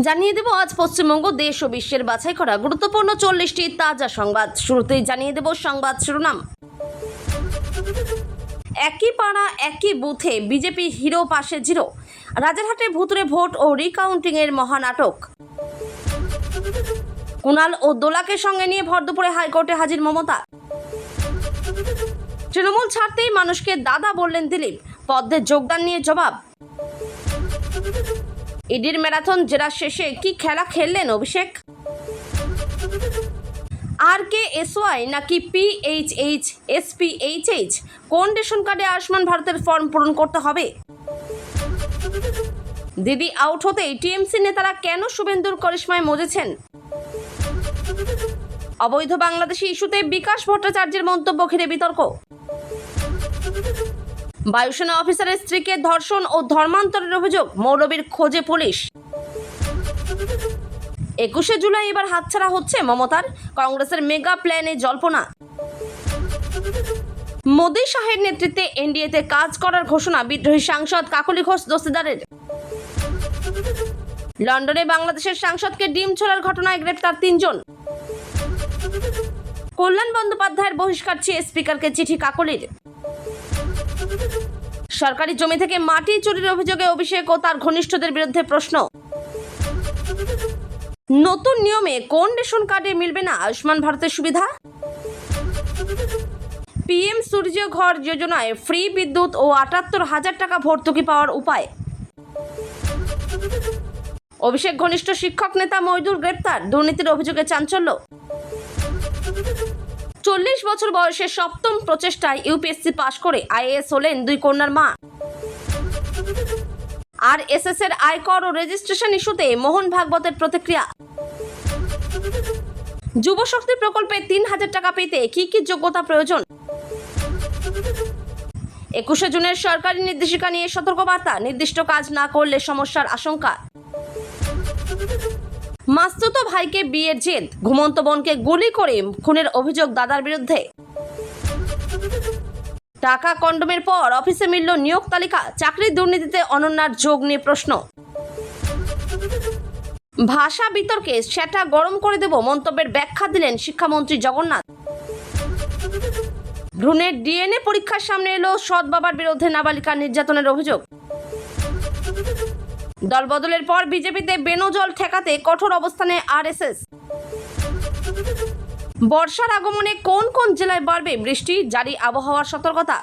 জানিয়ে দেব আজ পশ্চিমবঙ্গ দেশ ও বিশ্বের বাছাই করা গুরুত্বপূর্ণ 40টি তাজা সংবাদ। শুরুতেই জানিয়ে দেব সংবাদ শিরোনাম। একই পাড়া একই বুথে বিজেপি হিরো পাশে জিরো। রাজারহাটে ভুতুরে ভোট ও রিকাউন্টিং এর মহানাটক। কুণাল ও দোলাকে সঙ্গে নিয়ে ভর দুপুরে হাইকোর্টে হাজির মমতা। তৃণমূল ছাড়তেই মানুষকে দাদা বললেন দিলীপ, পদ্মে যোগদান নিয়ে জবাব। ইডির ম্যারাথন জেরা শেষে কি খেলা খেললেন অভিষেক। RKSY নাকি PHH SPHH, কোন রেশন কার্ডে আয়ুষ্মান ভারতের ফর্ম পূরণ করতে হবে। দিদি আউট হতেই টিএমসি নেতারা কেন শুভেন্দুর করিশ্মায় মজেছেন। অবৈধ বাংলাদেশি ইস্যুতে বিকাশ ভট্টাচার্যের মন্তব্য ঘিরে বিতর্ক। বায়ুসেনা অফিসারের স্ত্রীকে ধর্ষণ ও ধর্মান্তরের অভিযোগ, মৌলবীর খোঁজে পুলিশ। 21শে জুলাই এবার হাতছাড়া হচ্ছে মমতার, কংগ্রেসের মেগা প্ল্যানে জল্পনা। মোদী শাহের নেতৃত্বে এনডিএতে কাজ করার ঘোষণা বিদ্রোহী সাংসদ কাকলি ঘোষ দস্তিদারের। লন্ডনে বাংলাদেশের সাংসদকে ডিম ছোড়ার ঘটনায় গ্রেপ্তার 3 জন। কল্যাণ বন্দ্যোপাধ্যায়ের বহিষ্কার চেয়ে স্পিকারকে চিঠি কাকলির। সরকারি জমি থেকে মাটি চুরির অভিযোগে অভিষেক ও তার ঘনিষ্ঠদের বিরুদ্ধে প্রশ্ন। নতুন নিয়মে কোন রেশন কার্ডে মিলবে না আয়ুষ্মান ভারতের সুবিধা। PM সূর্য ঘর যোজনায় ফ্রি বিদ্যুৎ ও ৭৮,০০০ টাকা ভর্তুকি পাওয়ার উপায়। অভিষেক ঘনিষ্ঠ শিক্ষক নেতা মইদুল গ্রেপ্তার, দুর্নীতির অভিযোগে চাঞ্চল্য। 40 বছর বয়সে 7ম প্রচেষ্টায় UPSC পাশ করে IAS হলেন 2 কন্যার মা। RSS এর আয়কর ও রেজিস্ট্রেশন ইস্যুতে মোহন ভাগবতের প্রতিক্রিয়া। যুব শক্তি প্রকল্পে 3,000 টাকা পেতে কি কি যোগ্যতা প্রয়োজন। 21শে জুনের সরকারি নির্দেশিকা নিয়ে সতর্কবার্তা, নির্দিষ্ট কাজ না করলে সমস্যার আশঙ্কা। মাস্তুতো ভাইকে বিয়ের জেদ, ঘুমন্ত বোনকে গুলি করে খুনের অভিযোগ দাদার বিরুদ্ধে। টাকা কন্ডোমের পর অফিসে মিলল নিয়োগ তালিকা, চাকরির দুর্নীতিতে অনন্যার যোগ নিয়ে প্রশ্ন। ভাষা বিতর্কে সেটা গরম করে দেব মন্তব্যের ব্যাখ্যা দিলেন শিক্ষামন্ত্রী জগন্নাথ। ভ্রূণের DNA পরীক্ষার সামনে এলো সৎ বাবার বিরুদ্ধে নাবালিকা নির্যাতনের অভিযোগ। দলবদলের পর বিজেপিতে বেনজল ঠেকাতে কঠোর অবস্থানে RSS। বর্ষার আগমনে কোন কোন জেলায় বাড়বে বৃষ্টি, জারি আবহাওয়ার সতর্কতা।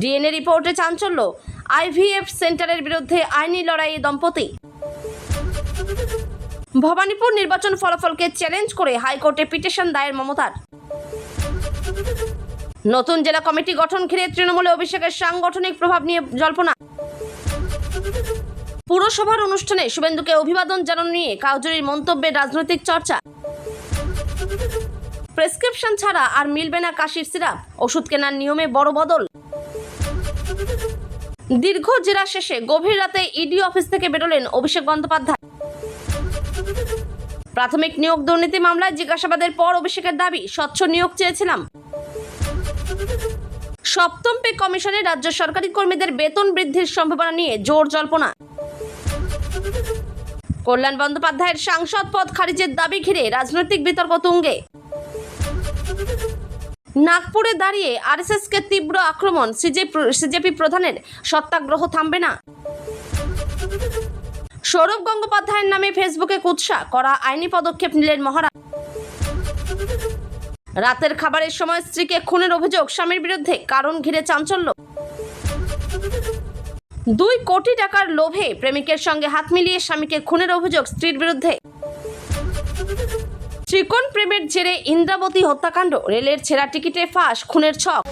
DNA রিপোর্টে চাঞ্চল্য, IVF সেন্টারের বিরুদ্ধে আইনি লড়াইয়ে দম্পতি। ভবানীপুর নির্বাচন ফলাফলকে চ্যালেঞ্জ করে হাইকোর্টে পিটিশন দায়ের মমতার। নতুন জেলা কমিটি গঠন ঘিরে তৃণমূলে অভিষেকের সাংগঠনিক প্রভাব নিয়ে জল্পনা। পুরসভার অনুষ্ঠানে শুভেন্দুকে অভিবাদন জানানো নিয়ে কাউজুরির মন্তব্যে রাজনৈতিক চর্চা। প্রেসক্রিপশন ছাড়া আর মিলবে না কাশির সিরাপ, ওষুধ কেনার নিয়মে বড় বদল। দীর্ঘ জেরা শেষে গভীর রাতে ইডি অফিস থেকে বেরোলেন অভিষেক বন্দ্যোপাধ্যায়। প্রাথমিক নিয়োগ দুর্নীতি মামলায় জিজ্ঞাসাবাদের পর অভিষেকের দাবি, স্বচ্ছ নিয়োগ চেয়েছিলাম। 7ম পে কমিশনে রাজ্য সরকারি কর্মীদের বেতন বৃদ্ধির সম্ভাবনা নিয়ে জোর জল্পনা। কল্যাণ বন্দ্যোপাধ্যায়ের সাংসদ পদ খারিজের দাবি ঘিরে রাজনৈতিক বিতর্ক তুঙ্গে। নাগপুরে দাঁড়িয়ে RSSকে তীব্র আক্রমণ, সিজেপি প্রধানের, সত্যাগ্রহ থামবে না। সৌরভ গঙ্গোপাধ্যায়ের নামে ফেসবুকে কুৎসা করা, আইনি পদক্ষেপ নিলেন মহারাজ। রাতের খাবারের সময় স্ত্রীকে খুনের অভিযোগ স্বামীর বিরুদ্ধে, কারণ ঘিরে চাঞ্চল্য। 2 কোটি টাকার লোভে প্রেমিকের সঙ্গে হাত মিলিয়ে স্বামীকে খুনের অভিযোগ স্ত্রীর বিরুদ্ধে। ত্রিকোণ প্রেমের জেরে ইন্দ্রাবতী হত্যাকাণ্ড, রেলের ছেঁড়া টিকিটে ফাঁস, খুনের ছক।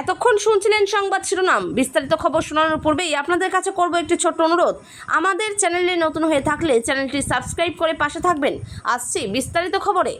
এতক্ষণ শুনছিলেন সংবাদ শিরোনাম। বিস্তারিত খবর শোনানোর পূর্বেই আপনাদের কাছে করব একটি ছোট্ট অনুরোধ। আমাদের চ্যানেলে নতুন হয়ে থাকলে চ্যানেলটি সাবস্ক্রাইব করে পাশে থাকবেন। আসছি বিস্তারিত খবরে।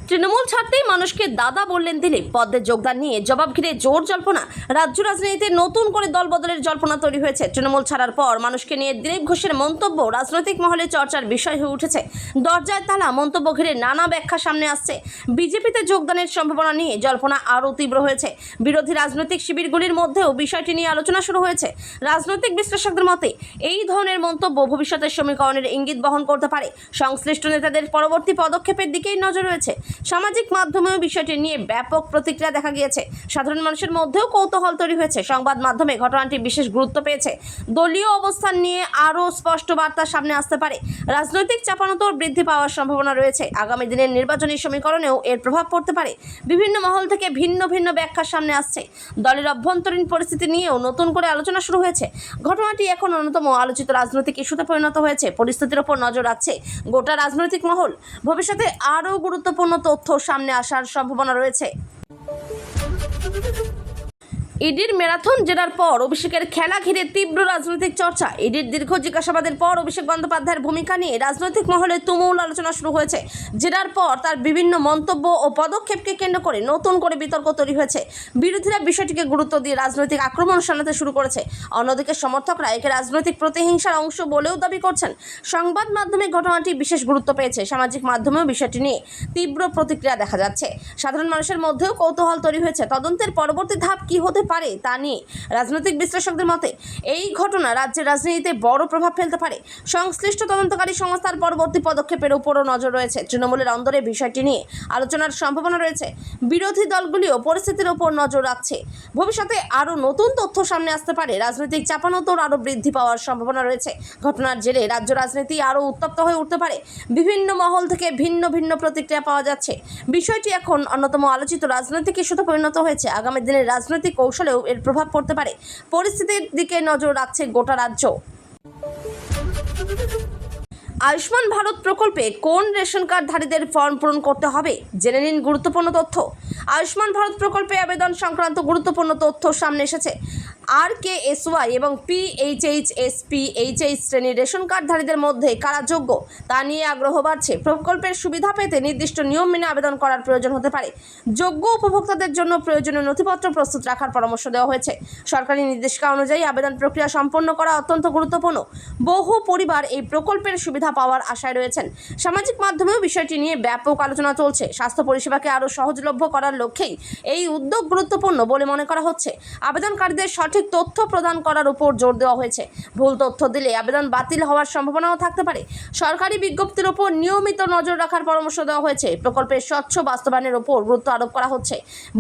তৃণমূল ছাড়তেই মানুষকে দাদা বললেন দিলীপ। পদ্মের যোগদান নিয়ে জবাব ঘিরে জোর জল্পনা। রাজ্য রাজনীতিতে নতুন করে দল বদলের জল্পনা তৈরি হয়েছে। তৃণমূল ছাড়ার পর মানুষকে নিয়ে দিলীপ ঘোষের মন্তব্য রাজনৈতিক মহলে চর্চার বিষয় হয়ে উঠেছে। দরজায় তালা মন্তব্য ঘিরে নানা ব্যাখ্যা সামনে আসছে। বিজেপিতে যোগদানের সম্ভাবনা নিয়ে জল্পনা আরও তীব্র হয়েছে। বিরোধী রাজনৈতিক শিবিরগুলির মধ্যেও বিষয়টি নিয়ে আলোচনা শুরু হয়েছে। রাজনৈতিক বিশ্লেষকদের মতে এই ধরনের মন্তব্য ভবিষ্যতের সমীকরণের ইঙ্গিত বহন করতে পারে। সংশ্লিষ্ট নেতাদের পরবর্তী পদক্ষেপের দিকেই নজর রয়েছে। সামাজিক মাধ্যমেও বিষয়টি নিয়ে ব্যাপক প্রতিক্রিয়া দেখা গিয়েছে। সাধারণ মানুষের মধ্যেও কৌতূহল তৈরি হয়েছে। সংবাদ মাধ্যমে ঘটনাটি বিশেষ গুরুত্ব পেয়েছে। দলীয় অবস্থান নিয়ে আরও স্পষ্ট বার্তা সামনে আসতে পারে। রাজনৈতিক চাপানোতর বৃদ্ধি পাওয়ার সম্ভাবনা রয়েছে। আগামী দিনের নির্বাচনী সমীকরণেও এর প্রভাব পড়তে পারে। বিভিন্ন মহল থেকে ভিন্ন ভিন্ন ব্যাখ্যা সামনে আসছে। দলের অভ্যন্তরীণ পরিস্থিতি নিয়েও নতুন করে আলোচনা শুরু হয়েছে। ঘটনাটি এখন অন্যতম আলোচিত রাজনৈতিক ইস্যুতে পরিণত হয়েছে। পরিস্থিতির ওপর নজর রাখছে গোটা রাজনৈতিক মহল। ভবিষ্যতে আরও গুরুত্বপূর্ণ তথ্য সামনে আসার সম্ভাবনা রয়েছে। ইডির ম্যারাথন জেরার পর অভিষেকের খেলা ঘিরে তীব্র রাজনৈতিক চর্চা। ইডির দীর্ঘ জিজ্ঞাসাবাদের পর অভিষেক বন্দ্যোপাধ্যায়ের ভূমিকা নিয়ে রাজনৈতিক মহলে তুমুল আলোচনা শুরু হয়েছে। জেরার পর তার বিভিন্ন মন্তব্য ও পদক্ষেপকে কেন্দ্র করে নতুন করে বিতর্ক তৈরি হয়েছে। বিরোধীরা বিষয়টিকে গুরুত্ব দিয়ে রাজনৈতিক আক্রমণ শানাতে শুরু করেছে। অন্যদিকে সমর্থকরা একে রাজনৈতিক প্রতিহিংসার অংশ বলেও দাবি করছেন। সংবাদ মাধ্যমে ঘটনাটি বিশেষ গুরুত্ব পেয়েছে। সামাজিক মাধ্যমেও বিষয়টি নিয়ে তীব্র প্রতিক্রিয়া দেখা যাচ্ছে। সাধারণ মানুষের মধ্যেও কৌতূহল তৈরি হয়েছে। তদন্তের পরবর্তী ধাপ কী হতে পারে তা নিয়ে রাজনৈতিক বিশ্লেষকদের মতে এই ঘটনা রাজ্যের রাজনীতিতে বড় প্রভাব ফেলতে পারে। সংশ্লিষ্ট তদন্তকারী সংস্থার পরবর্তী পদক্ষেপের উপরও নজর রয়েছে। তৃণমূলের অন্দরে বিষয়টি নিয়ে আলোচনার সম্ভাবনা রয়েছে। বিরোধী দলগুলিও পরিস্থিতির উপর নজর রাখছে। ভবিষ্যতে আরও নতুন তথ্য সামনে আসতে পারে। রাজনৈতিক চাপানোতর আরও বৃদ্ধি পাওয়ার সম্ভাবনা রয়েছে। ঘটনার জেরে রাজ্য রাজনীতি আরও উত্তপ্ত হয়ে উঠতে পারে। বিভিন্ন মহল থেকে ভিন্ন ভিন্ন প্রতিক্রিয়া পাওয়া যাচ্ছে। বিষয়টি এখন অন্যতম আলোচিত রাজনৈতিক ইস্যুতে পরিণত হয়েছে। আগামী দিনের রাজনৈতিক কৌশলেও এর প্রভাব পড়তে পারে। পরিস্থিতির দিকে নজর রাখছে গোটা রাজ্য। আয়ুষ্মান ভারত প্রকল্পে কোন রেশন কার্ডধারীদের ফর্ম পূরণ করতে হবে জেনে নিন গুরুত্বপূর্ণ তথ্য। আয়ুষ্মান ভারত প্রকল্পে আবেদন সংক্রান্ত গুরুত্বপূর্ণ তথ্য সামনে এসেছে। RKSY এবং PHH SPHH শ্রেণীর রেশন কার্ডধারীদের মধ্যে কারা যোগ্য তা নিয়ে আগ্রহ বাড়ছে। প্রকল্পের সুবিধা পেতে নির্দিষ্ট নিয়ম মেনে আবেদন করার প্রয়োজন হতে পারে। যোগ্য উপভোক্তাদের জন্য প্রয়োজনীয় নথিপত্র প্রস্তুত রাখার পরামর্শ দেওয়া হয়েছে। সরকারি নির্দেশিকা অনুযায়ী আবেদন প্রক্রিয়া সম্পন্ন করা অত্যন্ত গুরুত্বপূর্ণ। বহু পরিবার এই প্রকল্পের সুবিধা পাওয়ার আশায় রয়েছেন। সামাজিক মাধ্যমেও বিষয়টি নিয়ে ব্যাপক আলোচনা চলছে। স্বাস্থ্য পরিষেবাকে আরও সহজলভ্য করার লক্ষ্যেই এই উদ্যোগ গুরুত্বপূর্ণ বলে মনে করা হচ্ছে। আবেদনকারীদের সঠিক তথ্য প্রদান করার উপর জোর দেওয়া হয়েছে। ভুল তথ্য দিলে আবেদন বাতিল হওয়ার সম্ভাবনাও থাকতে পারে। সরকারি বিজ্ঞপ্তির উপর নিয়মিত নজর রাখার পরামর্শ দেওয়া হয়েছে। প্রকল্পের স্বচ্ছ বাস্তবায়নের উপর গুরুত্ব আরোপ করা হচ্ছে।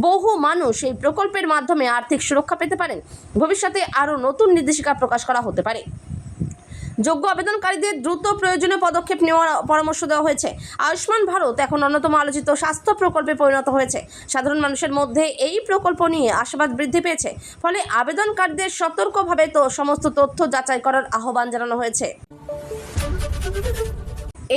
বহু মানুষ এই প্রকল্পের মাধ্যমে আর্থিক সুরক্ষা পেতে পারেন। ভবিষ্যতে আরও নতুন নির্দেশিকা প্রকাশ করা হতে পারে। যোগ্য আবেদনকারীদের দ্রুত প্রয়োজনীয় পদক্ষেপ নেওয়ার পরামর্শ দেওয়া হয়েছে। আয়ুষ্মান ভারত এখন অন্যতম আলোচিত স্বাস্থ্য প্রকল্পে পরিণত হয়েছে। সাধারণ মানুষের মধ্যে এই প্রকল্প নিয়ে আশাবাদ বৃদ্ধি পেয়েছে। ফলে আবেদনকারীদের সতর্কভাবে সমস্ত তথ্য যাচাই করার আহ্বান জানানো হয়েছে।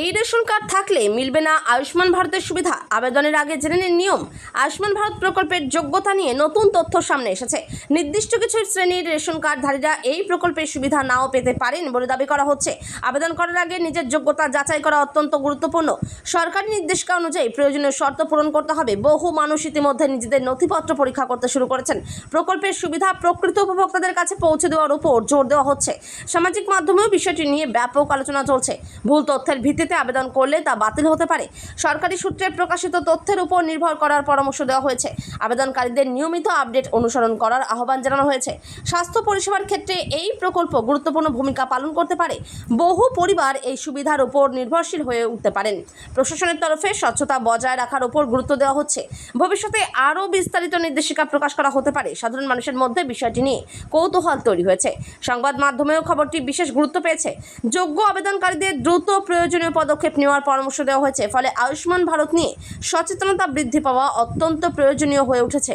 এই রেশন কার্ড থাকলে মিলবে না আয়ুষ্মান ভারতের সুবিধা। আবেদনের আগে জেনে নিন নিয়ম। আয়ুষ্মান ভারত প্রকল্পের যোগ্যতা নিয়ে নতুন তথ্য সামনে এসেছে। নির্দিষ্ট কিছু শ্রেণীর রেশন কার্ডধারীরা এই প্রকল্পের সুবিধা নাও পেতে পারেন বলে দাবি করা হচ্ছে। আবেদন করার আগে নিজের যোগ্যতা যাচাই করা অত্যন্ত গুরুত্বপূর্ণ। সরকারি নির্দেশিকা অনুযায়ী প্রয়োজনীয় শর্ত পূরণ করতে হবে। বহু মানুষ ইতিমধ্যে নিজেদের নথিপত্র পরীক্ষা করতে শুরু করেছেন। প্রকল্পের সুবিধা প্রকৃত উপভোক্তাদের কাছে পৌঁছে দেওয়ার উপর জোর দেওয়া হচ্ছে। সামাজিক মাধ্যমেও বিষয়টি নিয়ে ব্যাপক আলোচনা চলছে। ভুল তথ্যের ভিত্তিতে আবেদন করলে তা বাতিল হতে পারে। সরকারি সূত্রে প্রকাশিত তথ্যের উপর নির্ভর করার পরামর্শ দেওয়া হয়েছে। আবেদনকারীদের নিয়মিত আপডেট অনুসরণ করার আহ্বান জানানো হয়েছে। স্বাস্থ্য পরিষেবার ক্ষেত্রে এই প্রকল্প গুরুত্বপূর্ণ ভূমিকা পালন করতে পারে। বহু পরিবার এই সুবিধার উপর নির্ভরশীল হয়ে উঠতে পারেন। প্রশাসনের তরফে স্বচ্ছতা বজায় রাখার উপর গুরুত্ব দেওয়া হচ্ছে। ভবিষ্যতে আরও বিস্তারিত নির্দেশিকা প্রকাশ করা হতে পারে। সাধারণ মানুষের মধ্যে বিষয়টি নিয়ে কৌতূহল তৈরি হয়েছে। সংবাদ মাধ্যমেও খবরটি বিশেষ গুরুত্ব পেয়েছে। যোগ্য আবেদনকারীদের দ্রুত প্রয়োজনীয় পদক্ষেপ নেওয়ার পরামর্শ দেওয়া হয়েছে। ফলে আয়ুষ্মান ভারত নিয়ে সচেতনতা বৃদ্ধি পাওয়া অত্যন্ত প্রয়োজনীয় হয়ে উঠেছে।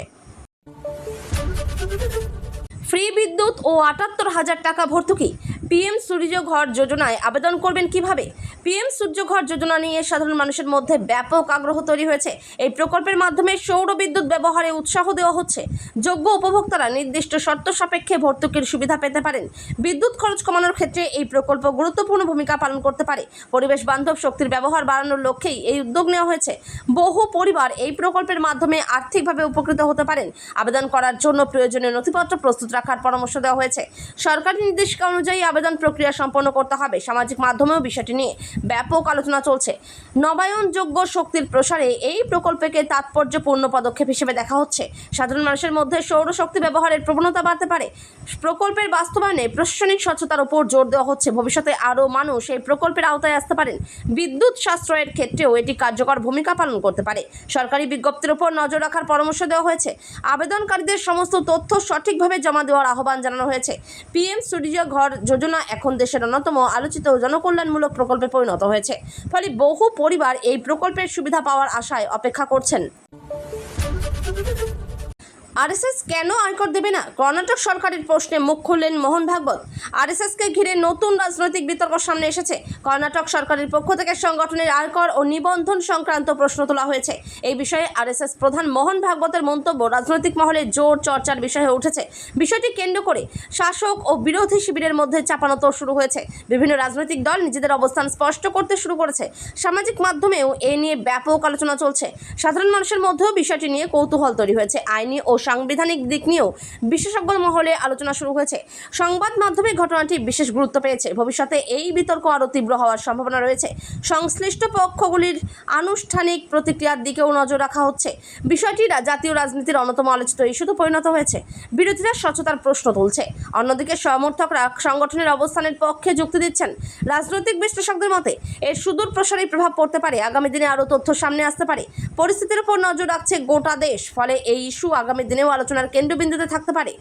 ফ্রি বিদ্যুৎ ও ৭৮,০০০ টাকা ভর্তুকি। PM সূর্য ঘর যোজনায় আবেদন করবেন কিভাবে? পিএম সূর্যঘর যোজনা নিয়ে সাধারণ মানুষের মধ্যে ব্যাপক আগ্রহ তৈরি হয়েছে। এই প্রকল্পের মাধ্যমে সৌর বিদ্যুৎ ব্যবহারে উৎসাহ দেওয়া হচ্ছে। যোগ্য উপভোক্তারা নির্দিষ্ট শর্ত সাপেক্ষে ভর্তুকির সুবিধা পেতে পারেন। বিদ্যুৎ খরচ কমানোর ক্ষেত্রে এই প্রকল্প গুরুত্বপূর্ণ ভূমিকা পালন করতে পারে। পরিবেশ বান্ধব শক্তির ব্যবহার বাড়ানোর লক্ষ্যেই এই উদ্যোগ নেওয়া হয়েছে। বহু পরিবার এই প্রকল্পের মাধ্যমে আর্থিকভাবে উপকৃত হতে পারেন। আবেদন করার জন্য প্রয়োজনীয় নথিপত্র প্রস্তুত রাখার পরামর্শ দেওয়া হয়েছে। সরকারি নির্দেশিকা অনুযায়ী আবেদন প্রক্রিয়া সম্পন্ন করতে হবে। সামাজিক মাধ্যমেও বিষয়টি নিয়ে ব্যাপক আলোচনা চলছে। নবায়নযোগ্য শক্তির প্রসারে এই প্রকল্পকে তাৎপর্যপূর্ণ পদক্ষেপ হিসেবে দেখা হচ্ছে। সাধারণ মানুষের মধ্যে সৌরশক্তি ব্যবহারের প্রবণতা বাড়তে পারে। প্রকল্পের বাস্তবায়নে প্রশাসনিক স্বচ্ছতার উপর জোর দেওয়া হচ্ছে। ভবিষ্যতে আরও মানুষ এই প্রকল্পের আওতায় আসতে পারেন। বিদ্যুৎ সাশ্রয়ের ক্ষেত্রেও এটি কার্যকর ভূমিকা পালন করতে পারে। সরকারি বিজ্ঞপ্তির উপর নজর রাখার পরামর্শ দেওয়া হয়েছে। আবেদনকারীদের সমস্ত তথ্য সঠিকভাবে জমা দেওয়ার আহ্বান জানানো হয়েছে। পিএম সূর্যঘর যোজনা এখন দেশের অন্যতম আলোচিত জনকল্যাণমূলক প্রকল্পে পরিণত হয়েছে। ফলে বহু পরিবার এই প্রকল্পের সুবিধা পাওয়ার আশায় অপেক্ষা করছেন। আরএসএস কেন আয়কর দেবে না? কর্ণাটক সরকারের প্রশ্নে মুখ খুললেন মোহন ভাগবত। আরএসএসকে ঘিরে নতুন রাজনৈতিক বিতর্ক সামনে এসেছে। কর্ণাটক সরকারের পক্ষ থেকে সংগঠনের আয়কর ও নিবন্ধন সংক্রান্ত প্রশ্ন তোলা হয়েছে। এই বিষয়ে আরএসএস প্রধান মোহন ভাগবতের মন্তব্য রাজনৈতিক মহলে জোর চর্চার বিষয় হয়ে উঠেছে। বিষয়টি কেন্দ্র করে শাসক ও বিরোধী শিবিরের মধ্যে চাপানোতর শুরু হয়েছে। বিভিন্ন রাজনৈতিক দল নিজেদের অবস্থান স্পষ্ট করতে শুরু করেছে। সামাজিক মাধ্যমেও এ নিয়ে ব্যাপক আলোচনা চলছে। সাধারণ মানুষের মধ্যেও বিষয়টি নিয়ে কৌতূহল তৈরি হয়েছে। আইনি ও সাংবিধানিক দিক নিয়েও বিশেষজ্ঞ মহলে আলোচনা শুরু হয়েছে। সংবাদ মাধ্যমে ঘটনাটি বিশেষ গুরুত্ব পেয়েছে। ভবিষ্যতে এই বিতর্ক আরও তীব্র হওয়ার সম্ভাবনা রয়েছে। সংশ্লিষ্ট পক্ষগুলির আনুষ্ঠানিক প্রতিক্রিয়ার দিকেও নজর রাখা হচ্ছে। বিষয়টি জাতীয় রাজনীতির অন্যতম আলোচিত ইস্যুতে পরিণত হয়েছে। বিরোধীরা স্বচ্ছতার প্রশ্ন তুলছে, অন্যদিকে সমর্থকরা সংগঠনের অবস্থানের পক্ষে যুক্তি দিচ্ছেন। রাজনৈতিক বিশ্লেষকদের মতে এর সুদূর প্রসারী প্রভাব পড়তে পারে। আগামী দিনে আরও তথ্য সামনে আসতে পারে। পরিস্থিতির উপর নজর রাখছে গোটা দেশ। ফলে এই ইস্যু আগামী দিনেও আলোচনার কেন্দ্রবিন্দুতে থাকতে পারে।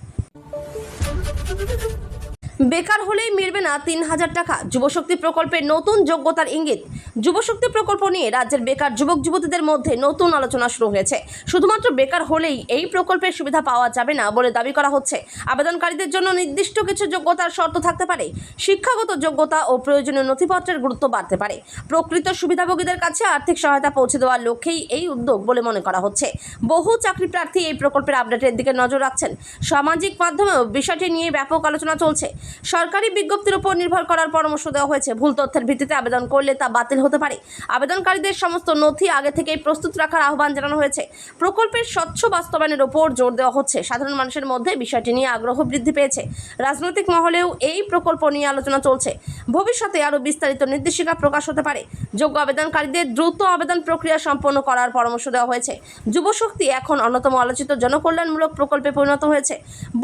বেকার হলেই মিলবে না ৩,০০০ টাকা। যুবশক্তি প্রকল্পের নতুন যোগ্যতার ইঙ্গিত। যুবশক্তি প্রকল্প নিয়ে রাজ্যের বেকার যুবক যুবতীদের মধ্যে নতুন আলোচনা শুরু হয়েছে। শুধুমাত্র বেকার হলেই এই প্রকল্পের সুবিধা পাওয়া যাবে না বলে দাবি করা হচ্ছে। আবেদনকারীদের জন্য নির্দিষ্ট কিছু যোগ্যতার শর্ত থাকতে পারে। শিক্ষাগত যোগ্যতা ও প্রয়োজনীয় নথিপত্রের গুরুত্ব বাড়তে পারে। প্রকৃত সুবিধাভোগীদের কাছে আর্থিক সহায়তা পৌঁছে দেওয়ার লক্ষ্যেই এই উদ্যোগ বলে মনে করা হচ্ছে। বহু চাকরি প্রার্থী এই প্রকল্পের আপডেটের দিকে নজর রাখছেন। সামাজিক মাধ্যমেও বিষয়টি নিয়ে ব্যাপক আলোচনা চলছে। সরকারি বিজ্ঞপ্তির উপর নির্ভর করার পরামর্শ দেওয়া হয়েছে। ভুল তথ্যের ভিত্তিতে আবেদন করলে তা বাতিল হতে পারে। আবেদনকারীদের সমস্ত নথি আগে থেকেই প্রস্তুত রাখার আহ্বান জানানো হয়েছে। প্রকল্পের স্বচ্ছ বাস্তবায়নের উপর জোর দেওয়া হচ্ছে। সাধারণ মানুষের মধ্যে বিষয়টি নিয়ে আগ্রহ বৃদ্ধি পেয়েছে। রাজনৈতিক মহলেও এই প্রকল্প নিয়ে আলোচনা চলছে। ভবিষ্যতে আরও বিস্তারিত নির্দেশিকা প্রকাশ হতে পারে। যোগ্য আবেদনকারীদের দ্রুত আবেদন প্রক্রিয়া সম্পন্ন করার পরামর্শ দেওয়া হয়েছে। যুবশক্তি এখন অন্যতম আলোচিত জনকল্যাণমূলক প্রকল্পে পরিণত হয়েছে।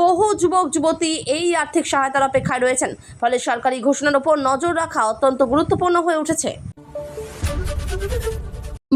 বহু যুবক যুবতী এই আর্থিক সহায়তার অপেক্ষায় রয়েছেন। ফলে সরকারি ঘোষণার উপর নজর রাখা অত্যন্ত গুরুত্বপূর্ণ হয়ে উঠেছে।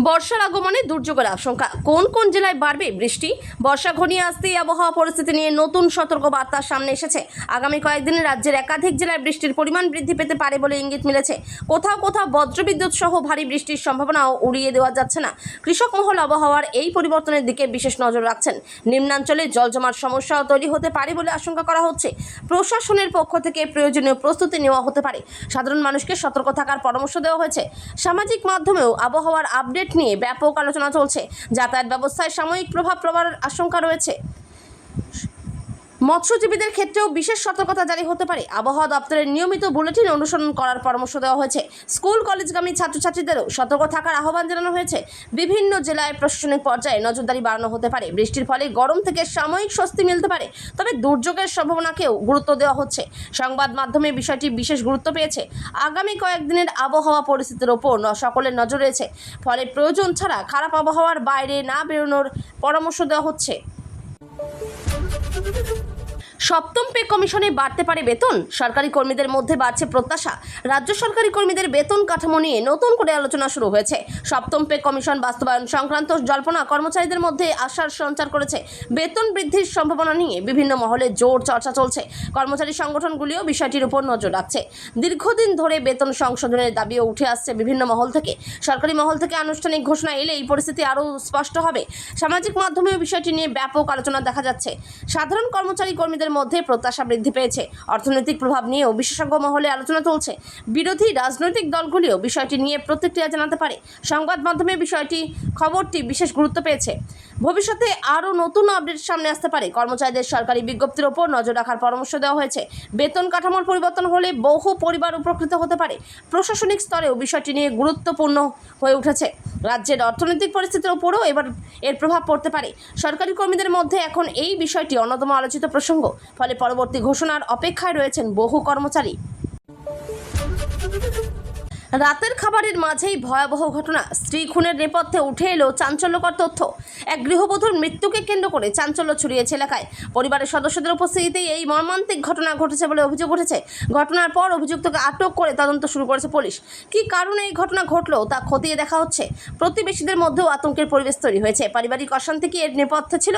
বর্ষার আগমনে দুর্যোগের আশঙ্কা। কোন কোন জেলায় বাড়বে বৃষ্টি? বর্ষা ঘনিয়ে আসতেই আবহাওয়া পরিস্থিতি নিয়ে নতুন সতর্কবার্তা সামনে এসেছে। আগামী কয়েকদিনে রাজ্যের একাধিক জেলায় বৃষ্টির পরিমাণ বৃদ্ধি পেতে পারে বলে ইঙ্গিত মিলেছে। কোথাও কোথাও বজ্রবিদ্যুৎ সহ ভারী বৃষ্টির সম্ভাবনাও উড়িয়ে দেওয়া যাচ্ছে না। কৃষক মহল আবহাওয়ার এই পরিবর্তনের দিকে বিশেষ নজর রাখছেন। নিম্নাঞ্চলে জল জমার সমস্যাও তৈরি হতে পারে বলে আশঙ্কা করা হচ্ছে। প্রশাসনের পক্ষ থেকে প্রয়োজনীয় প্রস্তুতি নেওয়া হতে পারে। সাধারণ মানুষকে সতর্ক থাকার পরামর্শ দেওয়া হয়েছে। সামাজিক মাধ্যমেও আবহাওয়ার আপডেট নিয়ে ব্যাপক আলোচনা চলছে। যাতায়াত ব্যবস্থায় সাময়িক প্রভাব পড়ার আশঙ্কা রয়েছে। মৎস্যজীবীদের ক্ষেত্রেও বিশেষ সতর্কতা জারি হতে পারে। আবহাওয়া দপ্তরের নিয়মিত বুলেটিন অনুসরণ করার পরামর্শ দেওয়া হয়েছে। স্কুল কলেজগামী ছাত্রছাত্রীদেরও সতর্ক থাকার আহ্বান জানানো হয়েছে। বিভিন্ন জেলায় প্রশাসনিক পর্যায়ে নজরদারি বাড়ানো হতে পারে। বৃষ্টির ফলে গরম থেকে সাময়িক স্বস্তি মিলতে পারে, তবে দুর্যোগের সম্ভাবনাকেও গুরুত্ব দেওয়া হচ্ছে। সংবাদ মাধ্যমে বিষয়টি বিশেষ গুরুত্ব পেয়েছে। আগামী কয়েকদিনের আবহাওয়া পরিস্থিতির ওপর সকলের নজর রয়েছে। ফলে প্রয়োজন ছাড়া খারাপ আবহাওয়ার বাইরে না বেরোনোর পরামর্শ দেওয়া হচ্ছে। সপ্তম পে কমিশনে বাড়তে পারে বেতন। সরকারি কর্মীদের মধ্যে বাড়ছে প্রত্যাশা। রাজ্য সরকারি কর্মীদের বেতন কাঠামো নিয়ে নতুন করে আলোচনা শুরু হয়েছে। সপ্তম পে কমিশন বাস্তবায়ন সংক্রান্ত জল্পনা কর্মচারীদের মধ্যে আশার সঞ্চার করেছে। বেতন বৃদ্ধির সম্ভাবনা নিয়ে বিভিন্ন মহলে জোর চর্চা চলছে। কর্মচারী সংগঠনগুলিও বিষয়টির উপর নজর রাখছে। দীর্ঘদিন ধরে বেতন সংশোধনের দাবিও উঠে আসছে বিভিন্ন মহল থেকে। সরকারি মহল থেকে আনুষ্ঠানিক ঘোষণা এলে এই পরিস্থিতি আরও স্পষ্ট হবে। সামাজিক মাধ্যমেও বিষয়টি নিয়ে ব্যাপক আলোচনা দেখা যাচ্ছে। সাধারণ কর্মচারী কর্মীদের মধ্যে প্রত্যাশা বৃদ্ধি পেয়েছে। অর্থনৈতিক প্রভাব নিয়েও বিশেষজ্ঞ মহলে আলোচনা চলছে। বিরোধী রাজনৈতিক দলগুলিও বিষয়টি নিয়ে প্রতিক্রিয়া জানাতে পারে। সংবাদ মাধ্যমে খবরটি বিশেষ গুরুত্ব পেয়েছে। ভবিষ্যতে আরও নতুন আপডেট সামনে আসতে পারে। কর্মচারীদের সরকারি বিজ্ঞপ্তির ওপর নজর রাখার পরামর্শ দেওয়া হয়েছে। বেতন কাঠামোর পরিবর্তন হলে বহু পরিবার উপকৃত হতে পারে। প্রশাসনিক স্তরেও বিষয়টি নিয়ে গুরুত্বপূর্ণ হয়ে উঠেছে। রাজ্যের অর্থনৈতিক পরিস্থিতির ওপরও এবার এর প্রভাব পড়তে পারে। সরকারি কর্মীদের মধ্যে এখন এই বিষয়টি অন্যতম আলোচিত প্রসঙ্গ। ফলে পরবর্তী ঘোষণার অপেক্ষায় রয়েছেন বহু কর্মচারী। রাতের খাবারের মাঝেই ভয়াবহ ঘটনা। স্ত্রী খুনের নেপথ্যে উঠে এলো চাঞ্চল্যকর তথ্য। এক গৃহবধূর মৃত্যুকে কেন্দ্র করে চাঞ্চল্য ছড়িয়েছে এলাকায়। পরিবারের সদস্যদের উপস্থিতিতেই এই মর্মান্তিক ঘটনা ঘটেছে বলে অভিযোগ উঠেছে। ঘটনার পর অভিযুক্তকে আটক করে তদন্ত শুরু করেছে পুলিশ। কী কারণে এই ঘটনা ঘটলো তা খতিয়ে দেখা হচ্ছে। প্রতিবেশীদের মধ্যেও আতঙ্কের পরিবেশ তৈরি হয়েছে। পারিবারিক অশান্তি কি এর নেপথ্যে ছিল,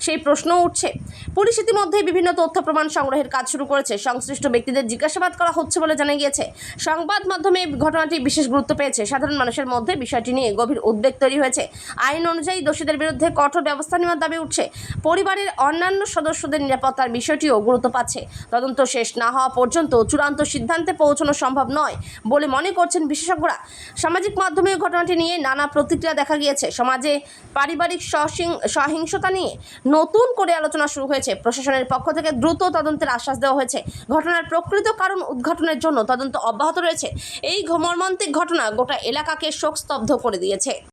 সেই প্রশ্নও উঠছে। পুলিশ ইতিমধ্যেই বিভিন্ন তথ্য প্রমাণ সংগ্রহের কাজ শুরু করেছে। সংশ্লিষ্ট ব্যক্তিদের জিজ্ঞাসাবাদ করা হচ্ছে বলে জানা গিয়েছে। সংবাদ মাধ্যমে ঘটনাটি বিশেষ গুরুত্ব পেয়েছে। সাধারণ মানুষের মধ্যে বিষয়টি নিয়ে গভীর উদ্বেগ তৈরি হয়েছে। আইন অনুযায়ী দোষীদের বিরুদ্ধে কঠোর ব্যবস্থা নেওয়ার দাবি উঠছে। পরিবারের অন্যান্য সদস্যদের নিরাপত্তার বিষয়টিও গুরুত্ব পাচ্ছে। তদন্ত শেষ না হওয়া পর্যন্ত চূড়ান্ত সিদ্ধান্তে পৌঁছানো সম্ভব নয় বলে মনে করছেন বিশেষজ্ঞরা। সামাজিক মাধ্যমে ঘটনাটি নিয়ে নানা প্রতিক্রিয়া দেখা গিয়েছে। সমাজে পারিবারিক সহিংসতা নিয়ে নতুন করে আলোচনা শুরু হয়েছে। প্রশাসনের পক্ষ থেকে দ্রুত তদন্তের আশ্বাস দেওয়া হয়েছে। ঘটনার প্রকৃত কারণ উদ্ঘাটনের জন্য তদন্ত অব্যাহত রয়েছে। এই মর্মান্তিক ঘটনা গোটা এলাকাকে শোকস্তব্ধ করে দিয়েছে।